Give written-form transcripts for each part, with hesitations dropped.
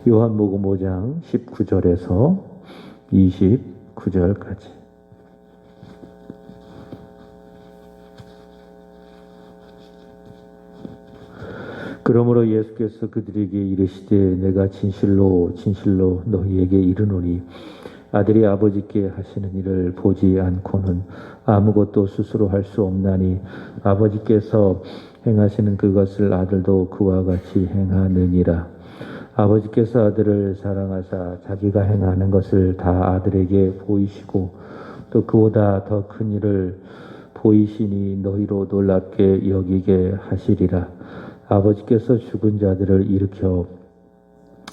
요한복음 5장 19절에서 29절까지. 그러므로 예수께서 그들에게 이르시되 내가 진실로 진실로 너희에게 이르노니 아들이 아버지께 하시는 일을 보지 않고는 아무것도 스스로 할 수 없나니 아버지께서 행하시는 그것을 아들도 그와 같이 행하느니라. 아버지께서 아들을 사랑하사 자기가 행하는 것을 다 아들에게 보이시고 또 그보다 더 큰 일을 보이시니 너희로 놀랍게 여기게 하시리라. 아버지께서 죽은 자들을 일으켜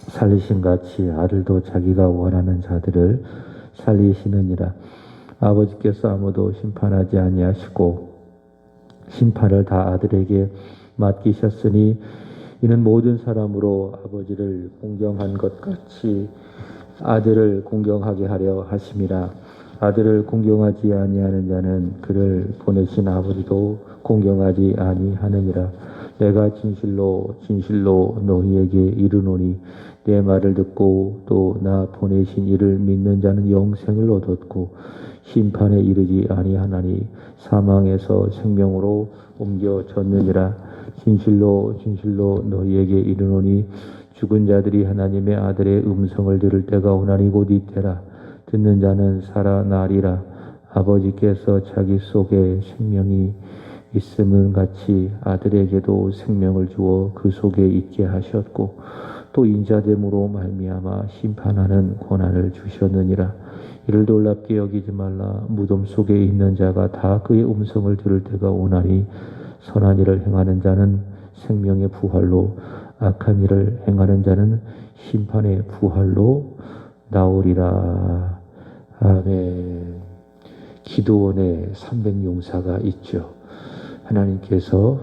살리신 같이 아들도 자기가 원하는 자들을 살리시느니라. 아버지께서 아무도 심판하지 아니하시고 심판을 다 아들에게 맡기셨으니 이는 모든 사람으로 아버지를 공경한 것 같이 아들을 공경하게 하려 하심이라. 아들을 공경하지 아니하는 자는 그를 보내신 아버지도 공경하지 아니하느니라. 내가 진실로 진실로 너희에게 이르노니 내 말을 듣고 또 나 보내신 이를 믿는 자는 영생을 얻었고 심판에 이르지 아니하나니 사망에서 생명으로 옮겨졌느니라. 진실로 진실로 너희에게 이르노니 죽은 자들이 하나님의 아들의 음성을 들을 때가 오나니 곧 이때라. 듣는 자는 살아나리라. 아버지께서 자기 속에 생명이 있음은 같이 아들에게도 생명을 주어 그 속에 있게 하셨고 또 인자됨으로 말미암아 심판하는 권한을 주셨느니라. 이를 놀랍게 여기지 말라. 무덤 속에 있는 자가 다 그의 음성을 들을 때가 오나니 선한 일을 행하는 자는 생명의 부활로 악한 일을 행하는 자는 심판의 부활로 나오리라. 아멘. 기드온의 300용사가 있죠. 하나님께서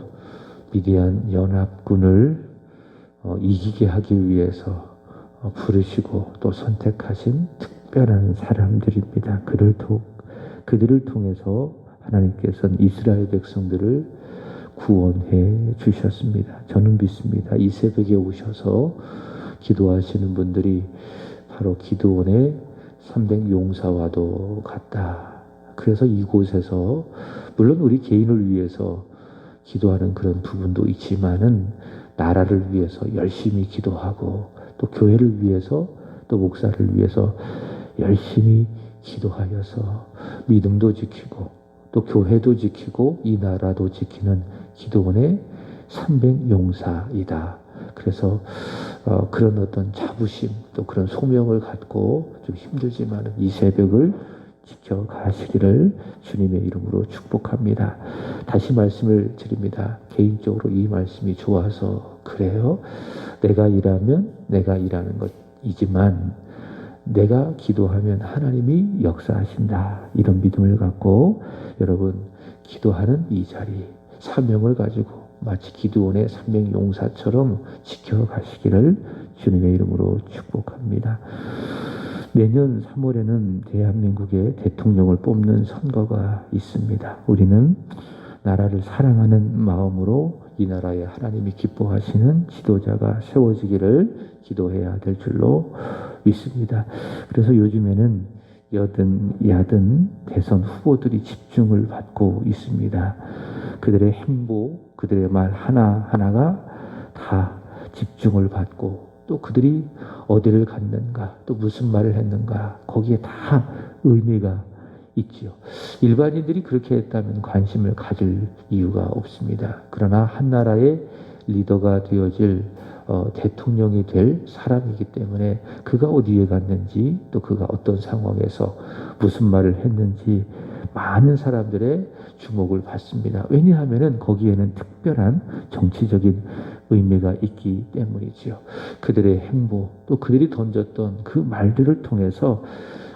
미디안 연합군을 이기게 하기 위해서 부르시고 또 선택하신 특별한 사람들입니다. 그들을 통해서 하나님께서는 이스라엘 백성들을 구원해 주셨습니다. 저는 믿습니다. 이 새벽에 오셔서 기도하시는 분들이 바로 기드온의 300용사와도 같다. 그래서 이곳에서 물론 우리 개인을 위해서 기도하는 그런 부분도 있지만은 나라를 위해서 열심히 기도하고 또 교회를 위해서 또 목사를 위해서 열심히 기도하여서 믿음도 지키고 또 교회도 지키고 이 나라도 지키는 기도원의 300용사이다. 그래서 그런 어떤 자부심 또 그런 소명을 갖고 좀 힘들지만 이 새벽을 지켜가시기를 주님의 이름으로 축복합니다. 다시 말씀을 드립니다. 개인적으로 이 말씀이 좋아서 그래요. 내가 일하면 내가 일하는 것이지만 내가 기도하면 하나님이 역사하신다. 이런 믿음을 갖고 여러분 기도하는 이 자리 사명을 가지고 마치 기드온의 300용사처럼 지켜가시기를 주님의 이름으로 축복합니다. 내년 3월에는 대한민국의 대통령을 뽑는 선거가 있습니다. 우리는 나라를 사랑하는 마음으로 이 나라에 하나님이 기뻐하시는 지도자가 세워지기를 기도해야 될 줄로 믿습니다. 그래서 요즘에는 여든 야든 대선 후보들이 집중을 받고 있습니다. 그들의 행보, 그들의 말 하나하나가 다 집중을 받고 또 그들이 어디를 갔는가, 또 무슨 말을 했는가, 거기에 다 의미가 있지요. 일반인들이 그렇게 했다면 관심을 가질 이유가 없습니다. 그러나 한 나라의 리더가 되어질 대통령이 될 사람이기 때문에 그가 어디에 갔는지 또 그가 어떤 상황에서 무슨 말을 했는지 많은 사람들의 주목을 받습니다. 왜냐하면 거기에는 특별한 정치적인 의미가 있기 때문이지요. 그들의 행보 또 그들이 던졌던 그 말들을 통해서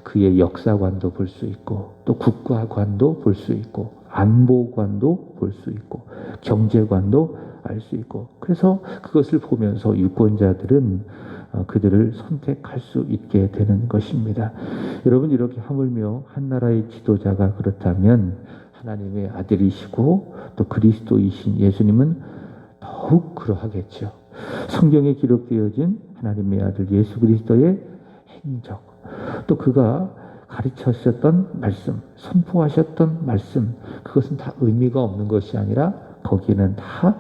그의 역사관도 볼 수 있고 또 국가관도 볼 수 있고 안보관도 볼 수 있고 경제관도 알 수 있고 그래서 그것을 보면서 유권자들은 그들을 선택할 수 있게 되는 것입니다. 여러분 이렇게 하물며 한 나라의 지도자가 그렇다면 하나님의 아들이시고 또 그리스도이신 예수님은 더욱 그러하겠죠. 성경에 기록되어진 하나님의 아들 예수 그리스도의 행적, 또 그가 가르치셨던 말씀, 선포하셨던 말씀, 그것은 다 의미가 없는 것이 아니라 거기에는 다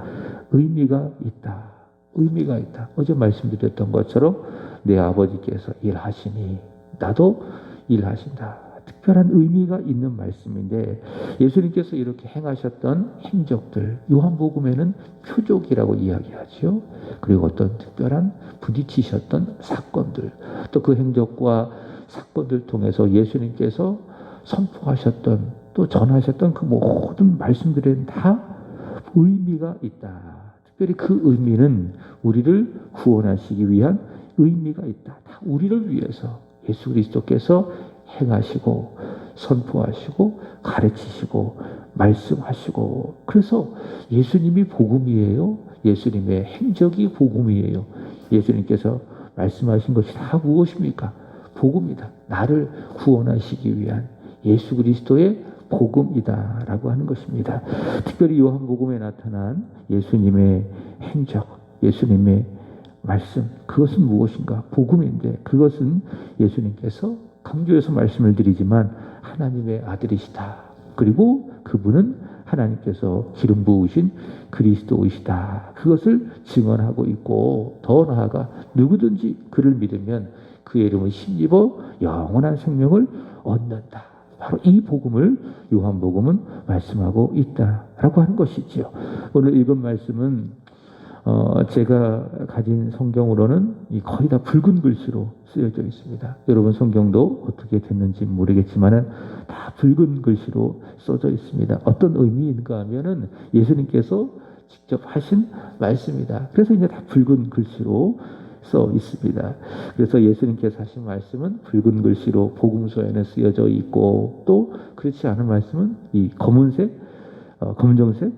의미가 있다. 의미가 있다. 어제 말씀드렸던 것처럼 내 아버지께서 일하시니 나도 일하신다. 특별한 의미가 있는 말씀인데, 예수님께서 이렇게 행하셨던 행적들, 요한복음에는 표적이라고 이야기하죠. 그리고 어떤 특별한 부딪히셨던 사건들, 또 그 행적과 사건들 통해서 예수님께서 선포하셨던, 또 전하셨던 그 모든 말씀들에는 다 의미가 있다. 특별히 그 의미는 우리를 구원하시기 위한 의미가 있다. 다 우리를 위해서 예수 그리스도께서 행하시고 선포하시고 가르치시고 말씀하시고, 그래서 예수님이 복음이에요. 예수님의 행적이 복음이에요. 예수님께서 말씀하신 것이 다 무엇입니까? 복음이다. 나를 구원하시기 위한 예수 그리스도의 복음이다라고 하는 것입니다. 특별히 요한복음에 나타난 예수님의 행적, 예수님의 말씀, 그것은 무엇인가? 복음인데, 그것은 예수님께서 강조해서 말씀을 드리지만 하나님의 아들이시다. 그리고 그분은 하나님께서 기름 부으신 그리스도이시다. 그것을 증언하고 있고, 더 나아가 누구든지 그를 믿으면 그의 이름을 힘입어 영원한 생명을 얻는다. 바로 이 복음을 요한복음은 말씀하고 있다라고 하는 것이지요. 오늘 읽은 말씀은 제가 가진 성경으로는 거의 다 붉은 글씨로 쓰여져 있습니다. 여러분 성경도 어떻게 됐는지 모르겠지만은 다 붉은 글씨로 써져 있습니다. 어떤 의미인가 하면은 예수님께서 직접 하신 말씀이다. 그래서 이제 다 붉은 글씨로 써 있습니다. 그래서 예수님께서 하신 말씀은 붉은 글씨로 복음서에는 쓰여져 있고, 또 그렇지 않은 말씀은 이 검정색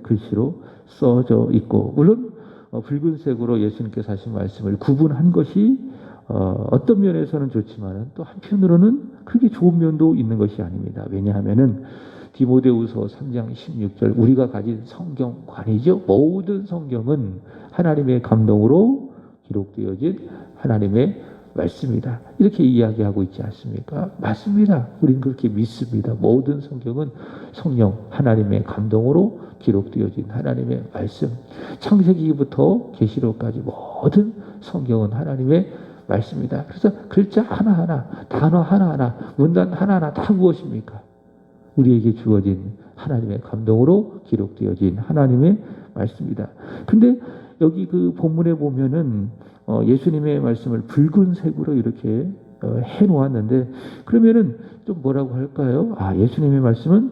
글씨로 써져 있고, 물론 붉은색으로 예수님께서 하신 말씀을 구분한 것이 어떤 면에서는 좋지만 또 한편으로는 그렇게 좋은 면도 있는 것이 아닙니다. 왜냐하면은 디모데후서 3장 16절, 우리가 가진 성경관이죠. 모든 성경은 하나님의 감동으로 기록되어진 하나님의 말씀이다. 이렇게 이야기하고 있지 않습니까? 맞습니다. 우리는 그렇게 믿습니다. 모든 성경은 성령 하나님의 감동으로 기록되어진 하나님의 말씀. 창세기부터 계시록까지 모든 성경은 하나님의 말씀이다. 그래서 글자 하나하나, 단어 하나하나, 문단 하나하나 다 무엇입니까? 우리에게 주어진 하나님의 감동으로 기록되어진 하나님의 말씀이다. 근데 여기 그 본문에 보면은 예수님의 말씀을 붉은색으로 이렇게 해놓았는데, 그러면은 좀 뭐라고 할까요? 예수님의 말씀은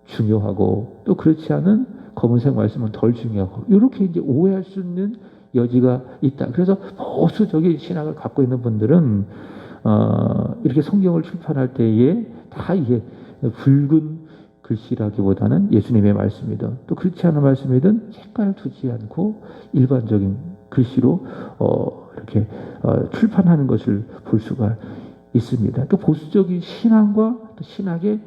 중요하고 또 그렇지 않은 검은색 말씀은 덜 중요하고, 이렇게 이제 오해할 수 있는 여지가 있다. 그래서 보수적인 신학을 갖고 있는 분들은 이렇게 성경을 출판할 때에 다 이게 붉은 글씨라기보다는 예수님의 말씀이든 또 그렇지 않은 말씀이든 색깔을 두지 않고 일반적인 글씨로 이렇게 출판하는 것을 볼 수가 있습니다. 그 보수적인 신앙과 또 신학의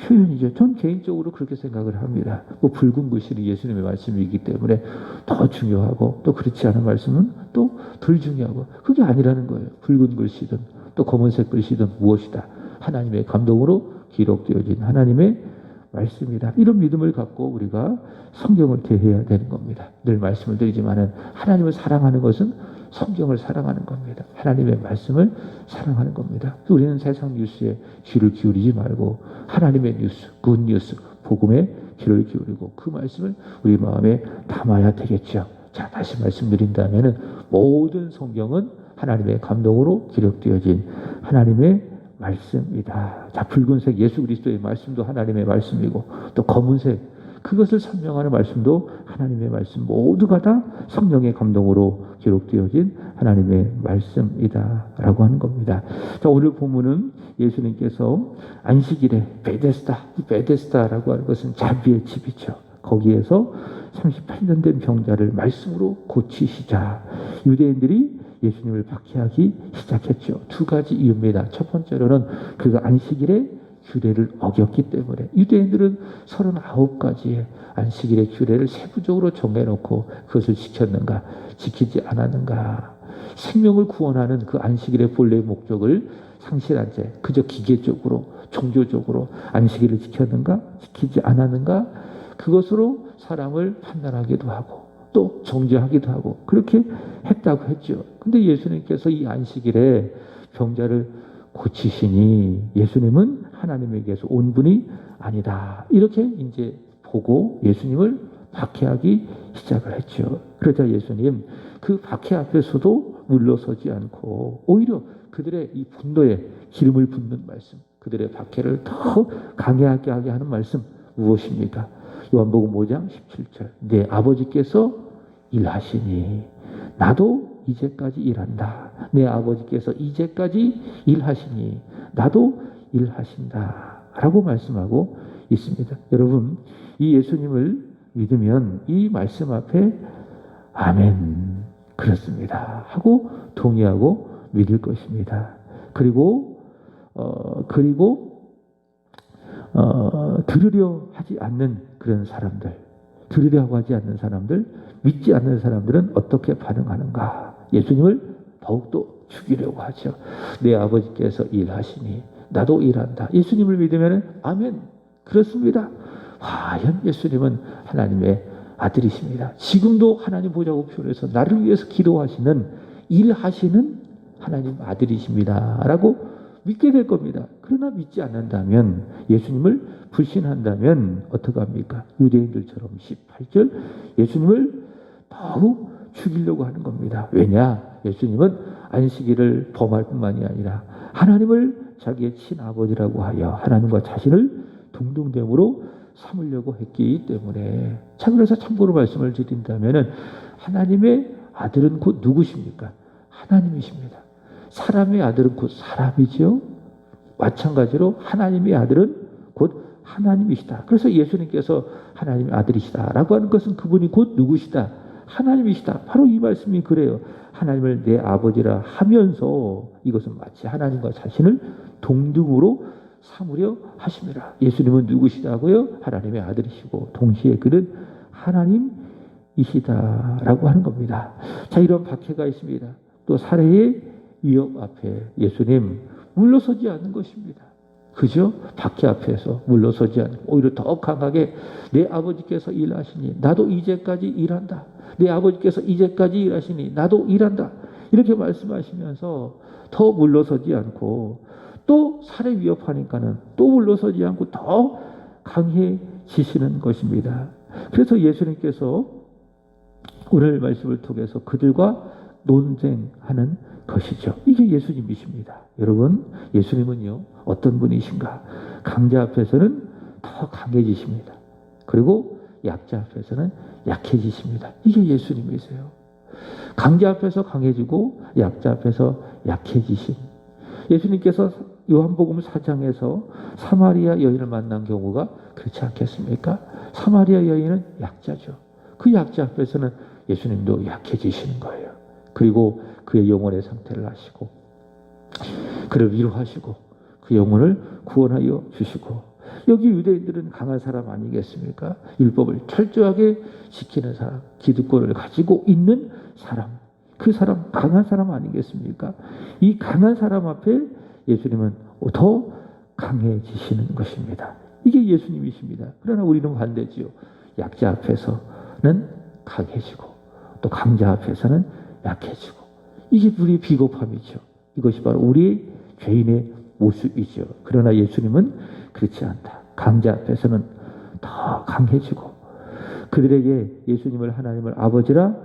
표현이죠. 전 개인적으로 그렇게 생각을 합니다. 붉은 글씨는 예수님의 말씀이기 때문에 더 중요하고, 또 그렇지 않은 말씀은 또 덜 중요하고, 그게 아니라는 거예요. 붉은 글씨든 또 검은색 글씨든 무엇이다. 하나님의 감동으로 기록되어진 하나님의 말씀이다. 이런 믿음을 갖고 우리가 성경을 대해야 되는 겁니다. 늘 말씀을 드리지만은 하나님을 사랑하는 것은 성경을 사랑하는 겁니다. 하나님의 말씀을 사랑하는 겁니다. 우리는 세상 뉴스에 귀를 기울이지 말고 하나님의 뉴스, 굿 뉴스, 복음에 귀를 기울이고 그 말씀을 우리 마음에 담아야 되겠죠. 자, 다시 말씀드린다면은 모든 성경은 하나님의 감동으로 기록되어진 하나님의 말씀이다. 자, 붉은색 예수 그리스도의 말씀도 하나님의 말씀이고, 또 검은색 그것을 설명하는 말씀도 하나님의 말씀, 모두가 다 성령의 감동으로 기록되어진 하나님의 말씀이다 라고 하는 겁니다. 자, 오늘 본문은 예수님께서 안식일에 베데스다라고 하는 것은 자비의 집이죠. 거기에서 38년 된 병자를 말씀으로 고치시자 유대인들이 예수님을 박해하기 시작했죠. 두 가지 이유입니다. 첫 번째로는 그가 안식일에 규례를 어겼기 때문에 유대인들은 39가지의 안식일의 규례를 세부적으로 정해놓고 그것을 지켰는가, 지키지 않았는가. 생명을 구원하는 그 안식일의 본래의 목적을 상실한 채 그저 기계적으로 종교적으로 안식일을 지켰는가, 지키지 않았는가, 그것으로 사람을 판단하기도 하고 또 정죄하기도 하고 그렇게 했다고 했죠. 근데 예수님께서 이 안식일에 병자를 고치시니 예수님은 하나님에게서 온 분이 아니다. 이렇게 이제 보고 예수님을 박해하기 시작을 했죠. 그러자 예수님 그 박해 앞에서도 물러서지 않고 오히려 그들의 이 분노에 기름을 붓는 말씀, 그들의 박해를 더 강하게 하게 하는 말씀 무엇입니까? 요한복음 5장 17절. 내 아버지께서 일하시니 나도 이제까지 일한다. 내 아버지께서 이제까지 일하시니 나도 일하신다. 라고 말씀하고 있습니다. 여러분, 이 예수님을 믿으면 이 말씀 앞에 아멘, 그렇습니다 하고 동의하고 믿을 것입니다. 그리고 들으려 하지 않는 그런 사람들, 들으려고 하지 않는 사람들, 믿지 않는 사람들은 어떻게 반응하는가? 예수님을 더욱더 죽이려고 하죠. 내 아버지께서 일하시니 나도 일한다. 예수님을 믿으면 아멘, 그렇습니다. 과연 예수님은 하나님의 아들이십니다. 지금도 하나님 보좌 우편에서 나를 위해서 기도하시는, 일하시는 하나님 아들이십니다 라고 믿게 될 겁니다. 그러나 믿지 않는다면, 예수님을 불신한다면 어떻게 합니까? 유대인들처럼 18절 예수님을 더욱 죽이려고 하는 겁니다. 왜냐? 예수님은 안식일을 범할 뿐만이 아니라 하나님을 자기의 친아버지라고 하여 하나님과 자신을 동등됨으로 삼으려고 했기 때문에. 자, 그래서 참고로 말씀을 드린다면 하나님의 아들은 곧 누구십니까? 하나님이십니다. 사람의 아들은 곧 사람이죠. 마찬가지로 하나님의 아들은 곧 하나님이시다. 그래서 예수님께서 하나님의 아들이시다라고 하는 것은 그분이 곧 누구시다? 하나님이시다. 바로 이 말씀이 그래요. 하나님을 내 아버지라 하면서 이것은 마치 하나님과 자신을 동등으로 삼으려 하심이라. 예수님은 누구시다고요? 하나님의 아들이시고 동시에 그는 하나님이시다라고 하는 겁니다. 자, 이런 박해가 있습니다. 또 살해의 위협 앞에 예수님 물러서지 않는 것입니다. 그죠? 박해 앞에서 물러서지 않고 오히려 더 강하게 내 아버지께서 일하시니 나도 이제까지 일한다. 내 아버지께서 이제까지 일하시니 나도 일한다. 이렇게 말씀하시면서 더 물러서지 않고 또 살해 위협하니까는 또 물러서지 않고 더 강해지시는 것입니다. 그래서 예수님께서 오늘 말씀을 통해서 그들과 논쟁하는 것이죠. 이게 예수님이십니다. 여러분, 예수님은요 어떤 분이신가? 강자 앞에서는 더 강해지십니다. 그리고 약자 앞에서는 약해지십니다. 이게 예수님이세요. 강자 앞에서 강해지고 약자 앞에서 약해지심. 예수님께서 요한복음 4장에서 사마리아 여인을 만난 경우가 그렇지 않겠습니까? 사마리아 여인은 약자죠. 그 약자 앞에서는 예수님도 약해지시는 거예요. 그리고 그의 영혼의 상태를 아시고 그를 위로하시고 그 영혼을 구원하여 주시고. 여기 유대인들은 강한 사람 아니겠습니까? 율법을 철저하게 지키는 사람, 기득권을 가지고 있는 사람, 그 사람 강한 사람 아니겠습니까? 이 강한 사람 앞에 예수님은 더 강해지시는 것입니다. 이게 예수님이십니다. 그러나 우리는 반대지요. 약자 앞에서는 강해지고 또 강자 앞에서는 약해지고. 이게 우리의 비겁함이죠. 이것이 바로 우리 죄인의 모습이죠. 그러나 예수님은 그렇지 않다. 강자 앞에서는 더 강해지고 그들에게 예수님을 하나님을 아버지라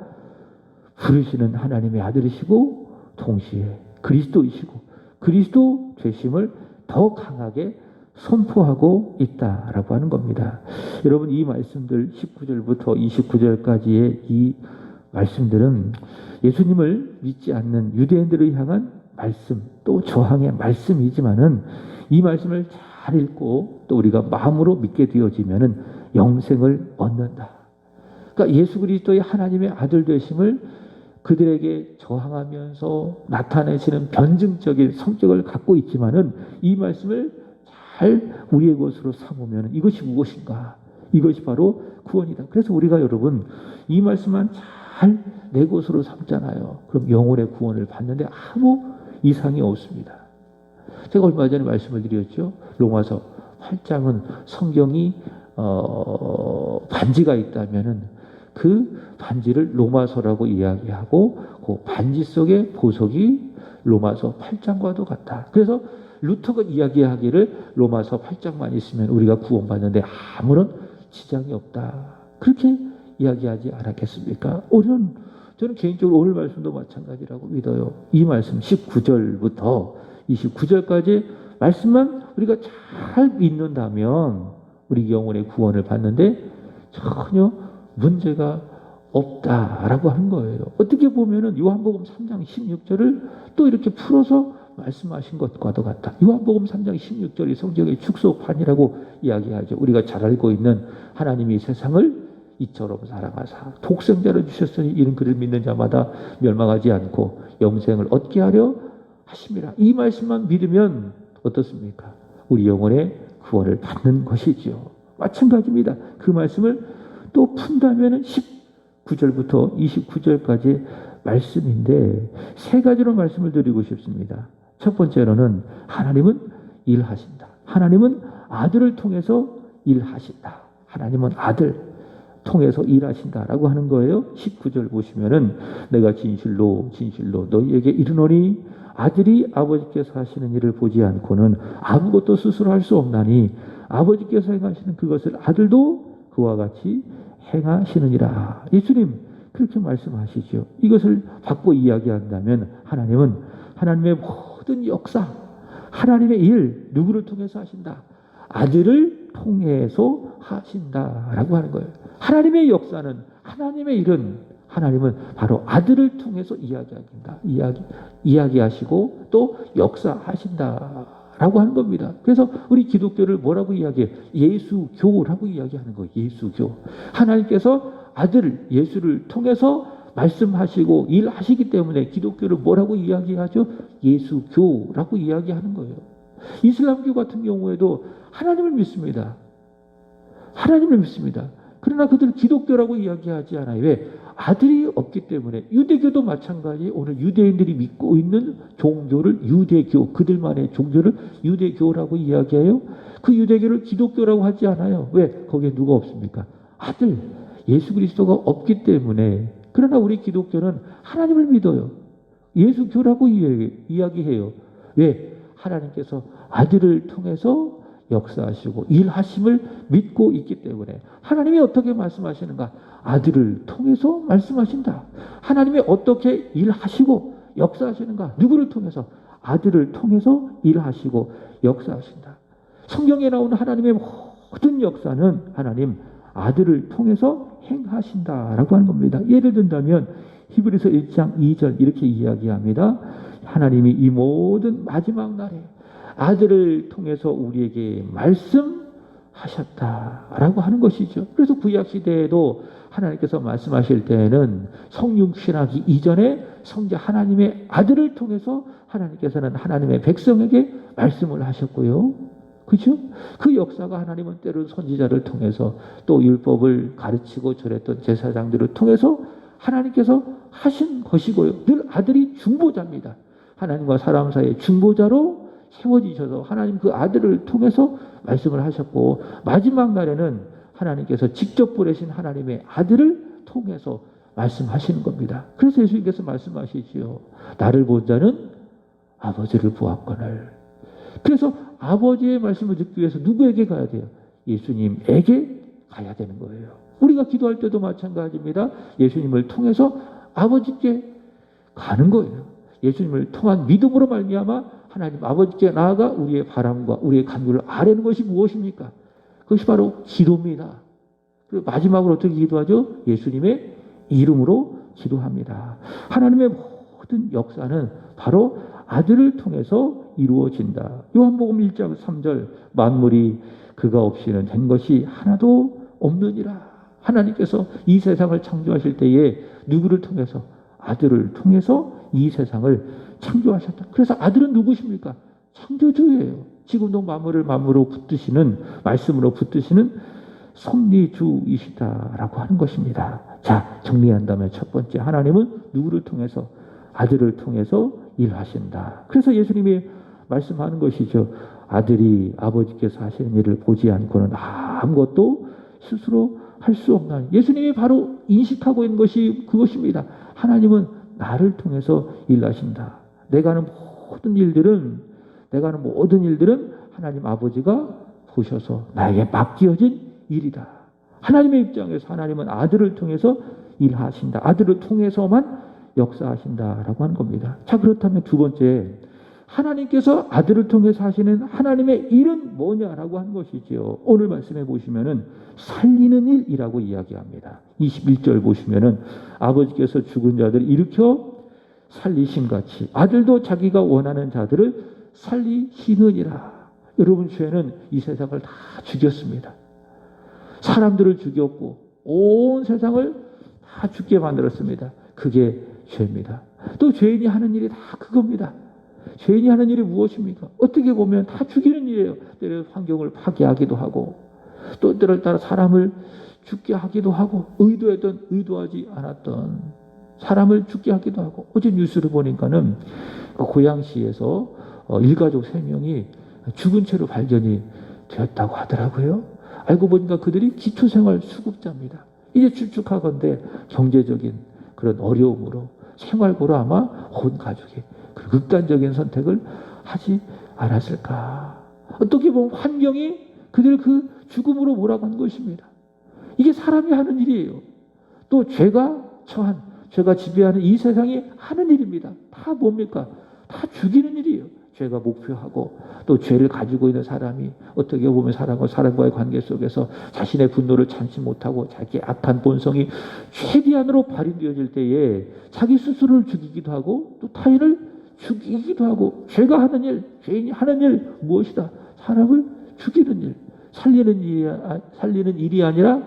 부르시는 하나님의 아들이시고 동시에 그리스도이시고 그리스도 되심을 더 강하게 선포하고 있다라고 하는 겁니다. 여러분, 이 말씀들 19절부터 29절까지의 이 말씀들은 예수님을 믿지 않는 유대인들을 향한 말씀, 또 저항의 말씀이지만은 이 말씀을 잘 읽고 또 우리가 마음으로 믿게 되어지면은 영생을 얻는다. 그러니까 예수 그리스도의 하나님의 아들 되심을 그들에게 저항하면서 나타내시는 변증적인 성격을 갖고 있지만은 이 말씀을 잘 우리의 것으로 삼으면 이것이 무엇인가? 이것이 바로 구원이다. 그래서 우리가 여러분 이 말씀만 잘 내 것으로 삼잖아요. 그럼 영혼의 구원을 받는데 아무 이상이 없습니다. 제가 얼마 전에 말씀을 드렸죠. 로마서 8장은 성경이 반지가 있다면은 그 반지를 로마서라고 이야기하고 그 반지 속의 보석이 로마서 8장과도 같다. 그래서 루터가 이야기하기를 로마서 8장만 있으면 우리가 구원받는데 아무런 지장이 없다. 그렇게 이야기하지 않았겠습니까? 저는 개인적으로 오늘 말씀도 마찬가지라고 믿어요. 이 말씀 19절부터 29절까지 말씀만 우리가 잘 믿는다면 우리 영혼의 구원을 받는데 전혀 문제가 없다라고 하는 거예요. 어떻게 보면은 요한복음 3장 16절을 또 이렇게 풀어서 말씀하신 것과도 같다. 요한복음 3장 16절이 성경의 축소판이라고 이야기하죠. 우리가 잘 알고 있는 하나님이 세상을 이처럼 사랑하사 독생자를 주셨으니 이런 그를 믿는 자마다 멸망하지 않고 영생을 얻게 하려 하심이라. 이 말씀만 믿으면 어떻습니까? 우리 영혼의 구원을 받는 것이지요. 마찬가지입니다. 그 말씀을 또 푼다면 19절부터 29절까지 말씀인데 세 가지로 말씀을 드리고 싶습니다. 첫 번째로는 하나님은 일하신다. 하나님은 아들을 통해서 일하신다. 하나님은 아들 통해서 일하신다라고 하는 거예요. 19절 보시면은 내가 진실로 너희에게 이르노니 아들이 아버지께서 하시는 일을 보지 않고는 아무것도 스스로 할 수 없나니 아버지께서 행하시는 그것을 아들도 그와 같이 행하시느니라. 예수님 그렇게 말씀하시죠. 이것을 받고 이야기한다면 하나님은 하나님의 모든 역사, 하나님의 일 누구를 통해서 하신다? 아들을 통해서 하신다라고 하는 거예요. 하나님의 역사는 하나님의 일은 하나님은 바로 아들을 통해서 이야기하시고 또 역사하신다라고 하는 겁니다. 그래서 우리 기독교를 뭐라고 이야기해요? 예수교라고 이야기하는 거예요. 예수교. 하나님께서 아들 예수를 통해서 말씀하시고 일하시기 때문에 기독교를 뭐라고 이야기하죠? 예수교라고 이야기하는 거예요. 이슬람교 같은 경우에도 하나님을 믿습니다. 하나님을 믿습니다. 그러나 그들은 기독교라고 이야기하지 않아요. 왜? 아들이 없기 때문에. 유대교도 마찬가지. 오늘 유대인들이 믿고 있는 종교를 유대교, 그들만의 종교를 유대교라고 이야기해요. 그 유대교를 기독교라고 하지 않아요. 왜? 거기에 누가 없습니까? 아들, 예수 그리스도가 없기 때문에. 그러나 우리 기독교는 하나님을 믿어요. 예수교라고 이야기해요. 왜? 하나님께서 아들을 통해서 역사하시고 일하심을 믿고 있기 때문에. 하나님이 어떻게 말씀하시는가? 아들을 통해서 말씀하신다. 하나님이 어떻게 일하시고 역사하시는가? 누구를 통해서? 아들을 통해서 일하시고 역사하신다. 성경에 나오는 하나님의 모든 역사는 하나님 아들을 통해서 행하신다라고 하는 겁니다. 예를 든다면 히브리서 1장 2절 이렇게 이야기합니다. 하나님이 이 모든 마지막 날에 아들을 통해서 우리에게 말씀하셨다라고 하는 것이죠. 그래서 구약시대에도 하나님께서 말씀하실 때에는 성육신하기 이전에 성자 하나님의 아들을 통해서 하나님께서는 하나님의 백성에게 말씀을 하셨고요. 그렇죠? 그 역사가 하나님은 때로는 선지자를 통해서 또 율법을 가르치고 절했던 제사장들을 통해서 하나님께서 하신 것이고요. 늘 아들이 중보자입니다. 하나님과 사람 사이의 중보자로 세워지셔서 하나님 그 아들을 통해서 말씀을 하셨고 마지막 날에는 하나님께서 직접 보내신 하나님의 아들을 통해서 말씀하시는 겁니다. 그래서 예수님께서 말씀하시지요. 나를 본 자는 아버지를 보았거늘. 그래서 아버지의 말씀을 듣기 위해서 누구에게 가야 돼요? 예수님에게 가야 되는 거예요. 우리가 기도할 때도 마찬가지입니다. 예수님을 통해서 아버지께 가는 거예요. 예수님을 통한 믿음으로 말미암아 하나님 아버지께 나아가 우리의 바람과 우리의 간구를 아뢰는 것이 무엇입니까? 그것이 바로 기도입니다. 그리고 마지막으로 어떻게 기도하죠? 예수님의 이름으로 기도합니다. 하나님의 모든 역사는 바로 아들을 통해서 이루어진다. 요한복음 1장 3절 만물이 그가 없이는 된 것이 하나도 없느니라. 하나님께서 이 세상을 창조하실 때에 누구를 통해서? 아들을 통해서 이 세상을 창조하셨다. 그래서 아들은 누구십니까? 창조주예요. 지금도 만물을 만물로 붙드시는, 말씀으로 붙드시는 섭리주이시다라고 하는 것입니다. 자, 정리한다면 첫 번째, 하나님은 누구를 통해서? 아들을 통해서 일하신다. 그래서 예수님이 말씀하는 것이죠. 아들이 아버지께서 하시는 일을 보지 않고는 아무것도 스스로 할 수 없나니. 예수님이 바로 인식하고 있는 것이 그것입니다. 하나님은 나를 통해서 일하신다. 내가 하는 모든 일들은 하나님 아버지가 보셔서 나에게 맡겨진 일이다. 하나님의 입장에서 하나님은 아들을 통해서 일하신다. 아들을 통해서만 역사하신다라고 하는 겁니다. 자, 그렇다면 두 번째, 하나님께서 아들을 통해서 하시는 하나님의 일은 뭐냐라고 하는 것이지요. 오늘 말씀해 보시면은 살리는 일이라고 이야기합니다. 21절 보시면은 아버지께서 죽은 자들을 일으켜 살리신 같이 아들도 자기가 원하는 자들을 살리시느니라. 여러분, 죄는 이 세상을 다 죽였습니다. 사람들을 죽였고 온 세상을 다 죽게 만들었습니다. 그게 죄입니다. 또 죄인이 하는 일이 다 그겁니다. 죄인이 하는 일이 무엇입니까? 어떻게 보면 다 죽이는 일이에요. 때로 환경을 파괴하기도 하고, 또 때를 따라 사람을 죽게 하기도 하고, 의도했던 의도하지 않았던 사람을 죽게 하기도 하고. 어제 뉴스를 보니까는 고양시에서 일가족 3명이 죽은 채로 발견이 되었다고 하더라고요. 알고 보니까 그들이 기초생활 수급자입니다. 이제 추측하건대 경제적인 그런 어려움으로, 생활고로 아마 온 가족이 그 극단적인 선택을 하지 않았을까. 어떻게 보면 환경이 그들 그 죽음으로 몰아간 것입니다. 이게 사람이 하는 일이에요. 또 죄가 지배하는 이 세상이 하는 일입니다. 다 뭡니까? 다 죽이는 일이에요. 죄가 목표하고, 또 죄를 가지고 있는 사람이 어떻게 보면 사람과의 관계 속에서 자신의 분노를 참지 못하고 자기의 악한 본성이 최대한으로 발휘되어질 때에 자기 스스로를 죽이기도 하고 또 타인을 죽이기도 하고. 죄가 하는 일, 죄인이 하는 일 무엇이다? 사람을 죽이는 일, 살리는 일이 아니라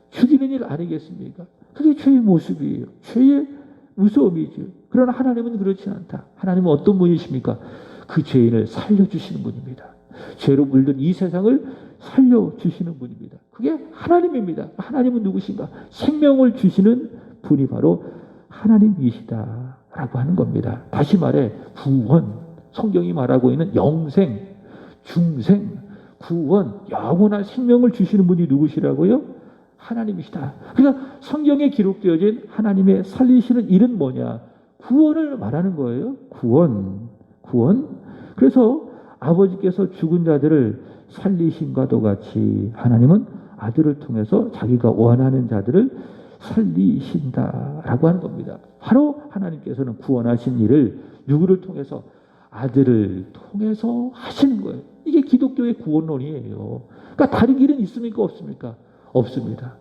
죽이는 일 아니겠습니까? 그게 죄의 모습이에요. 죄의 무서움이죠. 그러나 하나님은 그렇지 않다. 하나님은 어떤 분이십니까? 그 죄인을 살려주시는 분입니다. 죄로 물든 이 세상을 살려주시는 분입니다. 그게 하나님입니다. 하나님은 누구신가? 생명을 주시는 분이 바로 하나님이시다라고 하는 겁니다. 다시 말해 구원, 성경이 말하고 있는 영생, 중생, 구원, 영원한 생명을 주시는 분이 누구시라고요? 하나님이시다. 그래서 성경에 기록되어진 하나님의 살리시는 일은 뭐냐? 구원을 말하는 거예요. 구원. 그래서 아버지께서 죽은 자들을 살리신과도 같이 하나님은 아들을 통해서 자기가 원하는 자들을 살리신다라고 하는 겁니다. 바로 하나님께서는 구원하신 일을 누구를 통해서? 아들을 통해서 하시는 거예요. 이게 기독교의 구원론이에요. 그러니까 다른 길은 있습니까? 없습니까? 없습니다.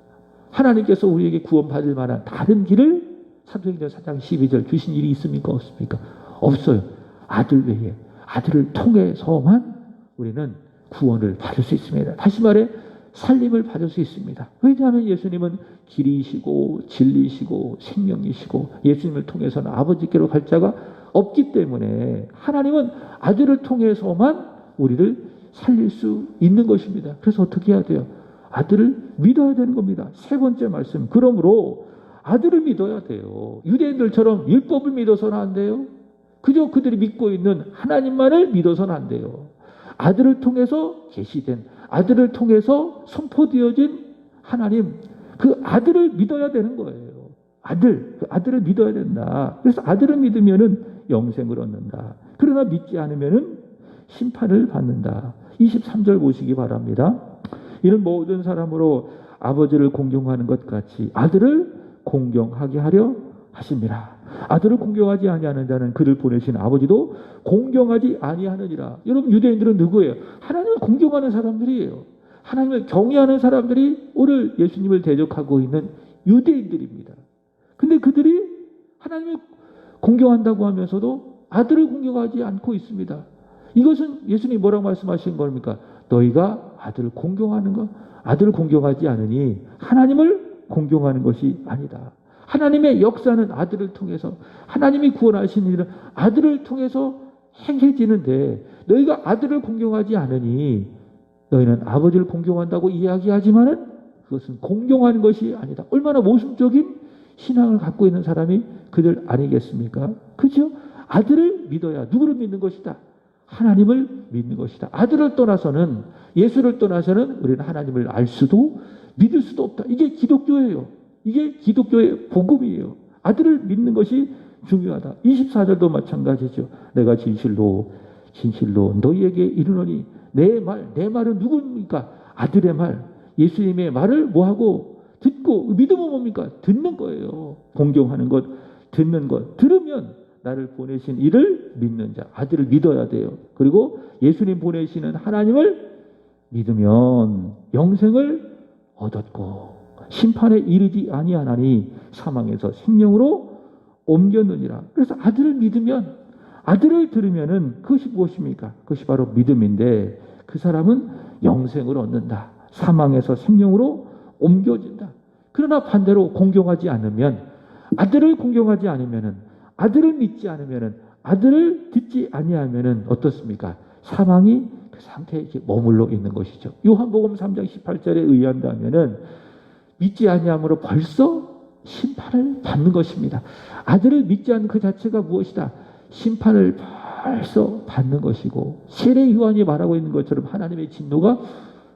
하나님께서 우리에게 구원받을 만한 다른 길을 사도행전 4장 12절 주신 일이 있습니까? 없습니까? 없어요. 아들 외에, 아들을 통해서만 우리는 구원을 받을 수 있습니다. 다시 말해 살림을 받을 수 있습니다. 왜냐하면 예수님은 길이시고 진리시고 생명이시고 예수님을 통해서는 아버지께로 갈 자가 없기 때문에 하나님은 아들을 통해서만 우리를 살릴 수 있는 것입니다. 그래서 어떻게 해야 돼요? 아들을 믿어야 되는 겁니다. 세 번째 말씀. 그러므로 아들을 믿어야 돼요. 유대인들처럼 율법을 믿어서는 안 돼요. 그저 그들이 믿고 있는 하나님만을 믿어서는 안 돼요. 아들을 통해서 계시된, 아들을 통해서 선포되어진 하나님, 그 아들을 믿어야 되는 거예요. 그 아들을 믿어야 된다. 그래서 아들을 믿으면은 영생을 얻는다. 그러나 믿지 않으면은 심판을 받는다. 23절 보시기 바랍니다. 이는 모든 사람으로 아버지를 공경하는 것 같이 아들을 공경하게 하려 하심이라. 아들을 공경하지 아니하는 자는 그를 보내신 아버지도 공경하지 아니하느니라. 여러분, 유대인들은 누구예요? 하나님을 공경하는 사람들이에요. 하나님을 경외하는 사람들이 오늘 예수님을 대적하고 있는 유대인들입니다. 근데 그들이 하나님을 공경한다고 하면서도 아들을 공경하지 않고 있습니다. 이것은 예수님이 뭐라고 말씀하신 겁니까? 너희가 아들을 공경하는 것, 아들을 공경하지 않으니 하나님을 공경하는 것이 아니다. 하나님의 역사는 아들을 통해서, 하나님이 구원하신 일은 아들을 통해서 행해지는데 너희가 아들을 공경하지 않으니 너희는 아버지를 공경한다고 이야기하지만은 그것은 공경하는 것이 아니다. 얼마나 모순적인 신앙을 갖고 있는 사람이 그들 아니겠습니까? 그죠? 아들을 믿어야 누구를 믿는 것이다. 하나님을 믿는 것이다. 아들을 떠나서는, 예수를 떠나서는 우리는 하나님을 알 수도 믿을 수도 없다. 이게 기독교예요. 이게 기독교의 복음이에요. 아들을 믿는 것이 중요하다. 24절도 마찬가지죠. 내가 진실로 너희에게 이르노니 내 말은 누굽니까? 아들의 말, 예수님의 말을 뭐하고 듣고, 믿음은 뭡니까? 듣는 거예요. 공경하는 것, 듣는 것. 들으면 나를 보내신 이를 믿는 자, 아들을 믿어야 돼요. 그리고 예수님 보내시는 하나님을 믿으면 영생을 얻었고 심판에 이르지 아니하나니 사망에서 생명으로 옮겼느니라. 그래서 아들을 믿으면, 아들을 들으면은 그것이 무엇입니까? 그것이 바로 믿음인데 그 사람은 영생을 얻는다. 사망에서 생명으로 옮겨진다. 그러나 반대로 공경하지 않으면, 아들을 공경하지 않으면은, 아들을 믿지 않으면은, 아들을 듣지 아니하면은 어떻습니까? 사망이 그 상태에 이렇게 머물러 있는 것이죠. 요한복음 3장 18절에 의한다면은 믿지 아니함으로 벌써 심판을 받는 것입니다. 아들을 믿지 않는 그 자체가 무엇이다? 심판을 벌써 받는 것이고, 세례 요한이 말하고 있는 것처럼 하나님의 진노가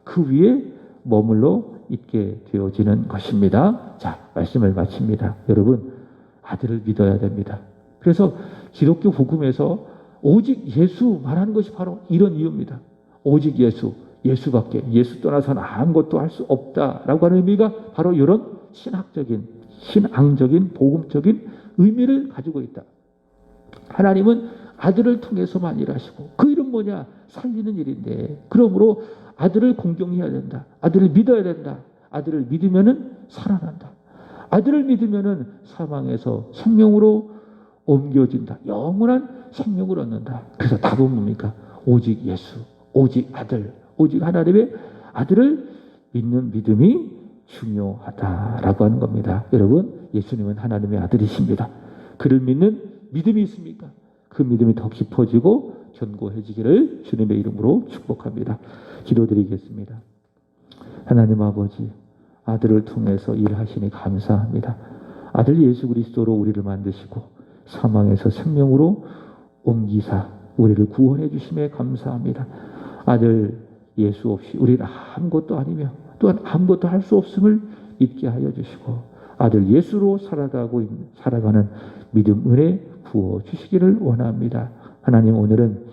그 위에 머물러 있게 되어지는 것입니다. 자, 말씀을 마칩니다. 여러분, 아들을 믿어야 됩니다. 그래서 기독교 복음에서 오직 예수 말하는 것이 바로 이런 이유입니다. 오직 예수밖에, 예수 떠나서는 아무것도 할 수 없다라고 하는 의미가 바로 이런 신앙적인 복음적인 의미를 가지고 있다. 하나님은 아들을 통해서만 일하시고, 그 일은 뭐냐? 살리는 일인데, 그러므로 아들을 공경해야 된다. 아들을 믿어야 된다. 아들을 믿으면은 살아난다. 아들을 믿으면은 사망에서 생명으로 옮겨진다. 영원한 생명을 얻는다. 그래서 답은 뭡니까? 오직 예수, 오직 아들, 오직 하나님의 아들을 믿는 믿음이 중요하다라고 하는 겁니다. 여러분, 예수님은 하나님의 아들이십니다. 그를 믿는 믿음이 있습니까? 그 믿음이 더 깊어지고 견고해지기를 주님의 이름으로 축복합니다. 기도드리겠습니다. 하나님 아버지, 아들을 통해서 일하시니 감사합니다. 아들 예수 그리스도로 우리를 만드시고 사망에서 생명으로 옮기사 우리를 구원해 주심에 감사합니다. 아들 예수 없이 우리는 아무것도 아니며 또한 아무것도 할 수 없음을 믿게 하여 주시고, 아들 예수로 살아가는 믿음 은혜 부어 주시기를 원합니다. 하나님, 오늘은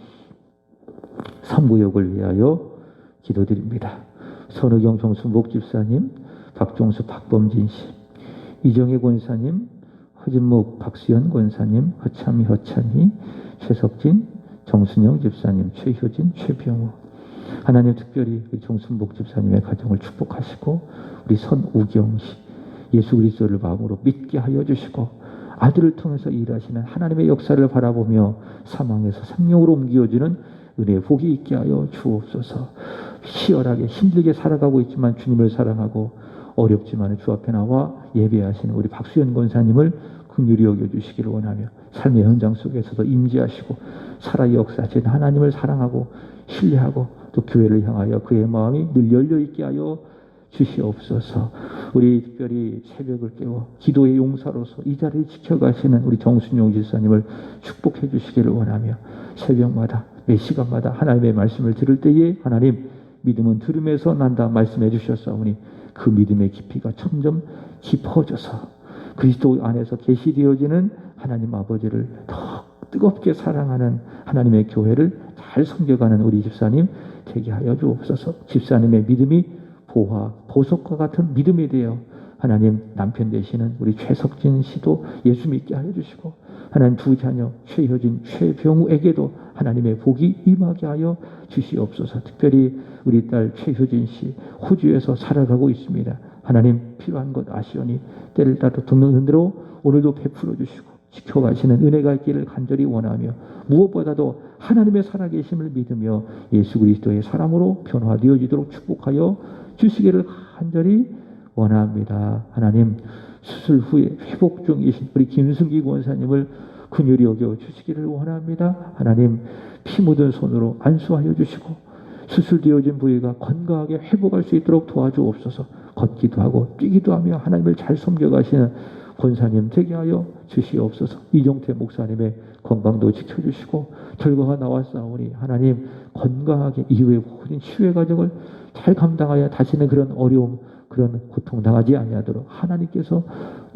산부역을 위하여 기도드립니다. 선우경 정순복 집사님, 박종수 박범진 씨, 이정혜 권사님, 허진목 박수연 권사님, 허참희 허찬희, 최석진, 정순영 집사님, 최효진, 최병우, 하나님 특별히 우리 정순복 집사님의 가정을 축복하시고, 우리 선우경 씨, 예수 그리스도를 마음으로 믿게 하여 주시고, 아들을 통해서 일하시는 하나님의 역사를 바라보며 사망에서 생명으로 옮겨지는 은혜의 복이 있게 하여 주옵소서. 치열하게 힘들게 살아가고 있지만 주님을 사랑하고, 어렵지만 주 앞에 나와 예배하시는 우리 박수연 권사님을 긍휼히 여겨주시기를 원하며, 삶의 현장 속에서도 임재하시고 살아 역사하시는 하나님을 사랑하고 신뢰하고 또 교회를 향하여 그의 마음이 늘 열려있게 하여 주시옵소서. 우리 특별히 새벽을 깨워 기도의 용사로서 이 자리를 지켜가시는 우리 정순용 집사님을 축복해 주시기를 원하며, 새벽마다 매 시간마다 하나님의 말씀을 들을 때에 하나님, 믿음은 들음에서 난다 말씀해 주셨사오니 그 믿음의 깊이가 점점 깊어져서 그리스도 안에서 계시되어지는 하나님 아버지를 더 뜨겁게 사랑하는 하나님의 교회를 잘 섬겨가는 우리 집사님 되게 하여 주옵소서. 집사님의 믿음이 보화, 보석과 같은 믿음이 되어 하나님 남편 되시는 우리 최석진 씨도 예수 믿게 하여 주시고, 하나님 두 자녀 최효진, 최병우에게도 하나님의 복이 임하게 하여 주시옵소서. 특별히 우리 딸 최효진 씨 호주에서 살아가고 있습니다. 하나님 필요한 것 아시오니 때를 따라 돕는 대로 오늘도 베풀어 주시고 지켜가시는 은혜가 있기를 간절히 원하며, 무엇보다도 하나님의 살아계심을 믿으며 예수 그리스도의 사람으로 변화되어지도록 축복하여 주시기를 간절히 원합니다. 하나님, 수술 후에 회복 중이신 우리 김승기 권사님을 긍휼히 여겨 주시기를 원합니다. 하나님, 피 묻은 손으로 안수하여 주시고 수술되어진 부위가 건강하게 회복할 수 있도록 도와주옵소서. 걷기도 하고 뛰기도 하며 하나님을 잘 섬겨가시는 권사님 되게 하여 주시옵소서. 이종태 목사님의 건강도 지켜주시고 결과가 나왔사오니 하나님 건강하게 이후의 모든 치유의 과정을 잘 감당하여 다시는 그런 어려움, 그런 고통 당하지 아니하도록 하나님께서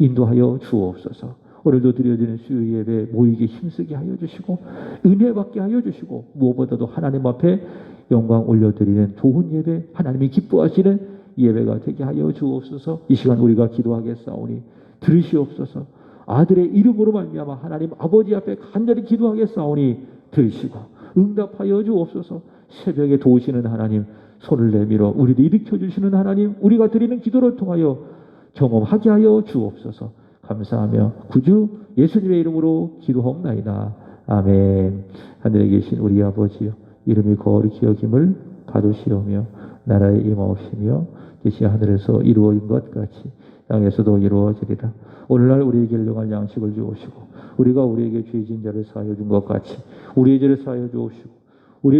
인도하여 주옵소서. 오늘도 드려지는 수요 예배 모이게 힘쓰게 하여 주시고 은혜 받게 하여 주시고 무엇보다도 하나님 앞에 영광 올려드리는 좋은 예배, 하나님이 기뻐하시는 예배가 되게 하여 주옵소서. 이 시간 우리가 기도하겠사오니 들으시옵소서. 아들의 이름으로 말미암아 하나님 아버지 앞에 간절히 기도하겠사오니 들으시고 응답하여 주옵소서. 새벽에 도우시는 하나님, 손을 내밀어 우리를 일으켜 주시는 하나님, 우리가 드리는 기도를 통하여 경험하게 하여 주옵소서. 감사하며 구주 예수님의 이름으로 기도하옵나이다. 아멘. 하늘에 계신 우리 아버지여, 이름이 거룩히 여김을 받으시오며 나라에 임하옵시며 뜻이 하늘에서 이루어진 것 같이 땅에서도 이루어지리라. 오늘날 우리에게 일용할 양식을 주옵시고 우리가 우리에게 죄진 자를 사하여 준 것 같이 우리의 죄를 사하여 주옵시고